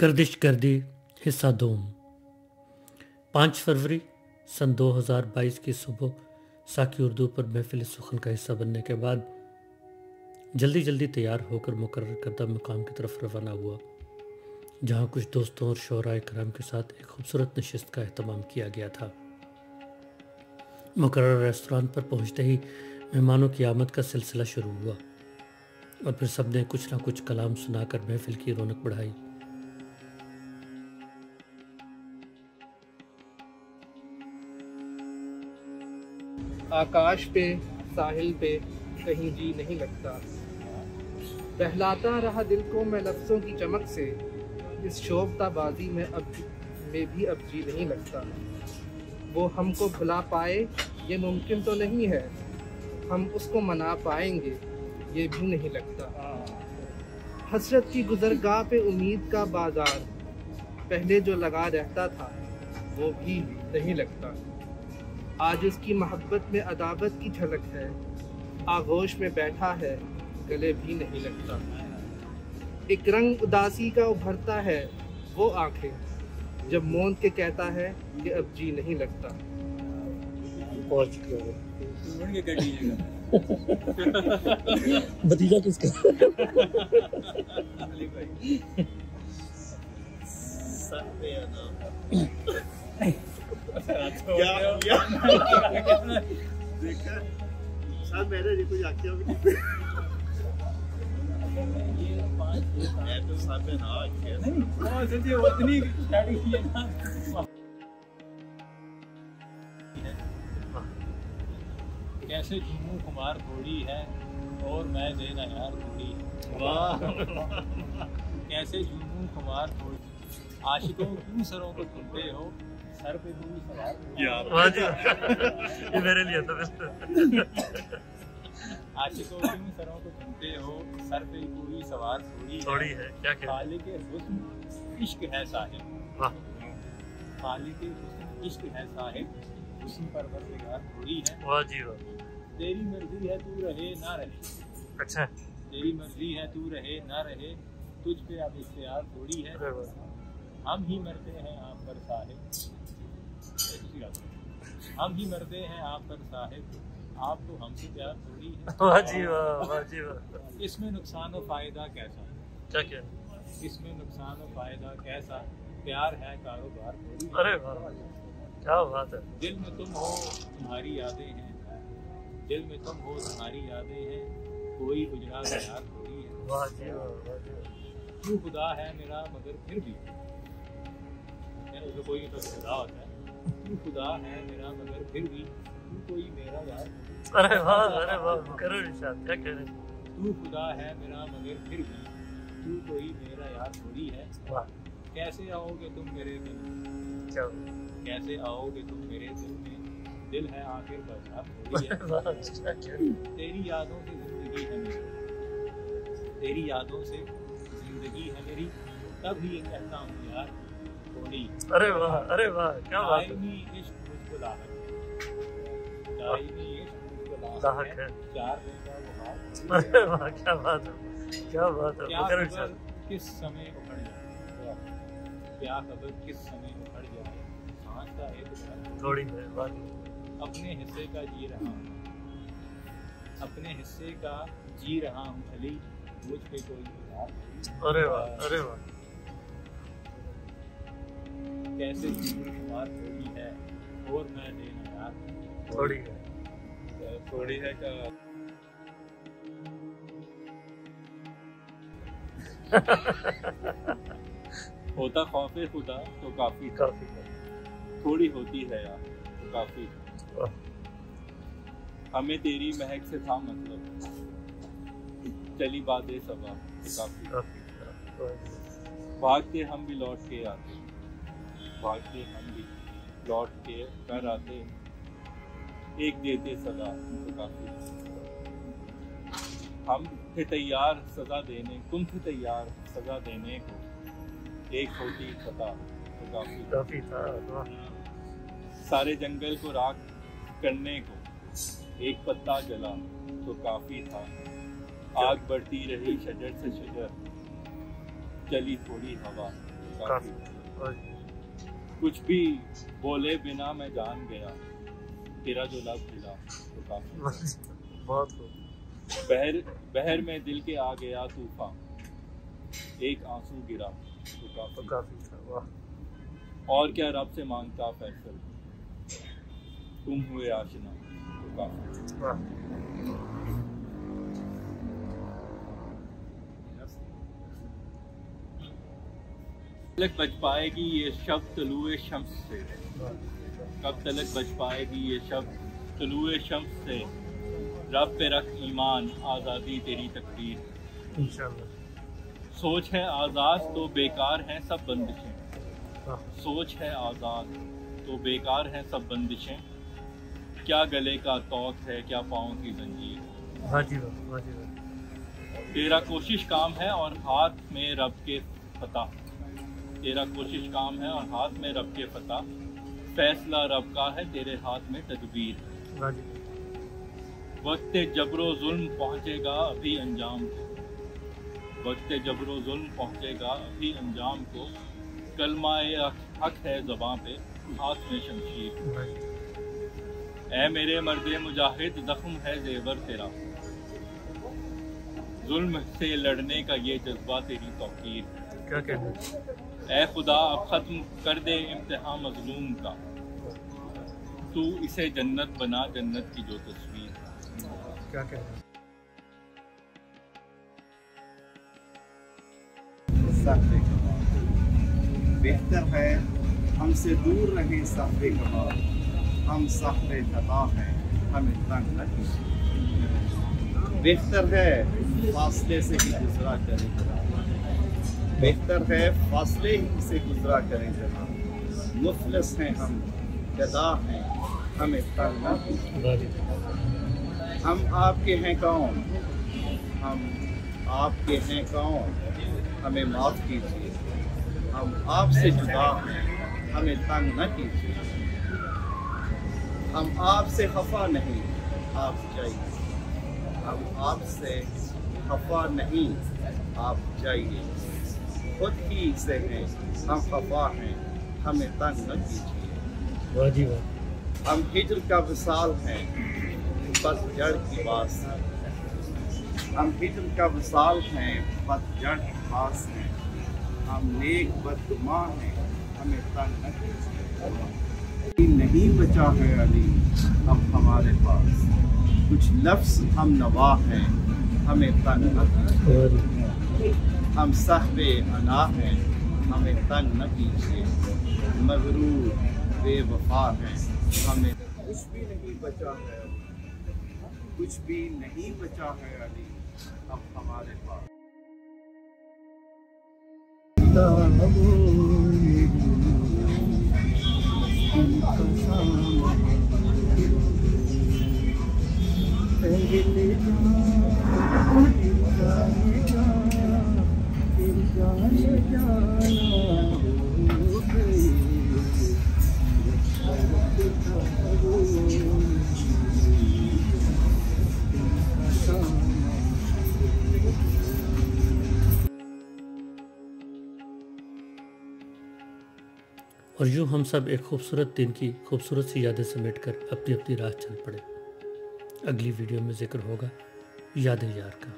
गर्दिश गर्दी हिस्सा 2। 5 फरवरी सन 2022 की सुबह साकी उर्दू पर महफिल सुखन का हिस्सा बनने के बाद जल्दी जल्दी तैयार होकर मुकर्रर करदा मुकाम की तरफ रवाना हुआ, जहां कुछ दोस्तों और शोराए कराम के साथ एक खूबसूरत नशिस्त का एहतमाम किया गया था। मुकर्रर रेस्तरां पर पहुंचते ही मेहमानों की आमद का सिलसिला शुरू हुआ और फिर सबने कुछ ना कुछ कलाम सुनाकर महफिल की रौनक बढ़ाई। आकाश पे साहिल पे कहीं जी नहीं लगता, बहलाता रहा दिल को मैं लफ्ज़ों की चमक से, इस शोबताबाजी में भी अब जी नहीं लगता। वो हमको भुला पाए ये मुमकिन तो नहीं है, हम उसको मना पाएंगे ये भी नहीं लगता। हसरत की गुज़रगाह पे उम्मीद का बाजार, पहले जो लगा रहता था वो भी नहीं लगता। आज उसकी मोहब्बत में अदावत की झलक है, आगोश में बैठा है गले भी नहीं लगता। एक रंग उदासी का उभरता है वो आंखें, जब मौन के कहता है कि अब जी नहीं लगता। भतीजा किसका? कैसे झूमू कुमार थोड़ी है और मैं देना यार थोड़ी है। वाह कैसे झूमू कुमार थोड़ी, आशिकों क्यों सरों को चुनते हो, सर पे कोई सवार यार ये मेरे लिए था। आशिकों क्यों सरों को चुनते हो, सर पे कोई सवार थोड़ी है। क्या क्या खालिक हुस्न इश्क है साहिब, वाह, खालिक हुस्न इश्क है साहिब, उसी पर परवरदिगार थोड़ी है। वाह जी वाह। तेरी मर्जी है तू रहे ना रहे, अच्छा, तेरी मर्जी है तू रहे ना रहे, तुझ पे अब इख्तियार थोड़ी है। हम ही मरते हैं आप पर साहिब, हम ही मरते हैं आप पर साहिब, आप तो हमसे प्यार थोड़ी है। वाह जी वाह, वाह जी वाह। इसमें नुकसान और फायदा कैसा, क्या क्या? इसमें नुकसान और फायदा कैसा, प्यार है कारोबार थोड़ी। अरे वाह, क्या बात है। दिल में तुम हो तुम्हारी यादें हैं, दिल में तुम हो तुम्हारी यादें हैं, कोई गुजरा यार थोड़ी है। वाह जी वाह, वाह जी वाह। तू खुदा है मेरा मगर फिर भी, तो कोई तो खुदा होता है, तू खुदा है मेरा मगर फिर भी, तू कोई मेरा यार। अरे वाह, अरे वाह, मुकर्रर इरशाद, क्या कह रहे हैं। तू खुदा है मेरा मगर फिर भी, तू कोई मेरा यार थोड़ी है। वाह, कैसे आओगे तुम मेरे दिल में, क्या कैसे आओगे तुम मेरे दिल में, दिल है आखिर बाजार थोड़ी है। वाह, क्या क्या? तेरी यादों से जिंदगी है मेरी, तेरी यादों से जिंदगी है मेरी, तभी कहता हूँ यार थोड़ी। अरे वाह, अरे वाह, क्या बात है। दायमी इश्क मुझको लाहक है, दायमी इश्क मुझको लाहक लाहक है। है, 4 दिन का बुखार। अरे वाह, क्या बात है, क्या बात है, क्या मुकर्रर खबर इरशाद। किस समय उखड़ जाए, क्या खबर किस समय उखड़ जाए, सांस का एक थोड़ी है, वाह। अपने हिस्से का जी रहा हूँ, अपने हिस्से का जी रहा हूँ अली, मुझ पे कोई गुजार नहीं। अरे वाह, अरे वाह। कैसे कुमार थोड़ी है और मैं देना यार थोड़ी है, थोड़ी है का होता खौफे खुदा तो काफी था, काफी थोड़ी होती है यार तो काफी। हमें तेरी महक से था मतलब, चली बातें सबा तो काफी। भागते हम भी लौट के आते, भागते हम भी लौट के कर आते, एक देते सदा तो काफी। हम थे तैयार सजा देने, तुम थे तैयार सजा देने को, एक होती खता तो काफी था। सारे जंगल को राख करने को, एक पत्ता जला तो काफी था। आग बढ़ती रही शजर से शजर, चली थोड़ी हवा काफी। कुछ भी बोले बिना मैं जान गया, तेरा जो लब हिला तो काफी। बहुत खूब। बहर में दिल के आ गया तूफान, एक आंसू गिरा तो काफी था। वाह। और क्या रब से मांगता फैसल, तुम हुए आशना तो काफी। वाह। तलक बच पाएगी ये शब्द तलुए शम्स से, कब तलक बच पाएगी ये शब्द तलुए शम्स से, रब पे रख ईमान आज़ादी तेरी तकदीर। इंशाअल्लाह। सोच है आज़ाद तो बेकार हैं सब बंदिशें, सोच है आज़ाद तो बेकार हैं सब बंदिशें, क्या गले का तौक है क्या पाँव की जंजीर। वाह। तेरा कोशिश काम है और हाथ में रब के फतह, तेरा कोशिश काम है और हाथ में रब के फतह, फैसला रब का है तेरे हाथ में तदबीर। वक्त जबरो जुल्म पहुँचेगा अभी अंजाम को, वक्त जबरो जुल्म पहुँचेगा अभी अंजाम को, कलमाए हक है ज़बां पे हाथ में शमशीर। ऐ मेरे मर्दे मुजाहिद ज़ख्म है ज़ेवर तेरा, जुल्म से लड़ने का ये जज्बा तेरी तौकीर। क्या कहना। ऐ खुदा अब ख़त्म कर दे इम्तिहान मज़लूम का, तू इसे जन्नत बना जन्नत की जो तस्वीर। क्या कहना। बेहतर है हमसे दूर रहे साफे कबाब, हम साफे खता हैं हमें तंग न कीजिए। बेहतर है फासले से ही गुजरा करें जनाब, बेहतर है फासले ही से गुजरा करें जनाब, मुफलिस हैं हम गदा हैं हमें तंग न कीजिए। हम आपके हैं कौन, हम आपके हैं कौन, हमें माफ़ कीजिए। हम आपसे जुदा हैं हमें तंग न कीजिए। हम आपसे खफा नहीं आप जाइए, हम आपसे खफा नहीं आप जाइए। खुद ही से हैं हम खफा हैं हमें तंग न कीजिए। वाह जी वाह। हम हिजर का विसाल हैं पतझड़ की बास, हम हिजर का विसाल हैं पतझड़ की बास हैं, हम नेक बदगुमा हैं हमें तंग न कीजिए। नहीं बचा है अली अब हमारे पास, कुछ लफ्ज़ हम नवा हैं हमें तंग न कीजिए। हम साहबे अना हैं हमें तंग न कीजिए, मगरूर बेवफा हैं हमें। कुछ भी नहीं बचा है, कुछ भी नहीं बचा है अली अब हमारे पास। और यूँ हम सब एक खूबसूरत दिन की खूबसूरत सी यादें समेटकर अपनी अपनी राह चल पड़े। अगली वीडियो में जिक्र होगा यादें यार का।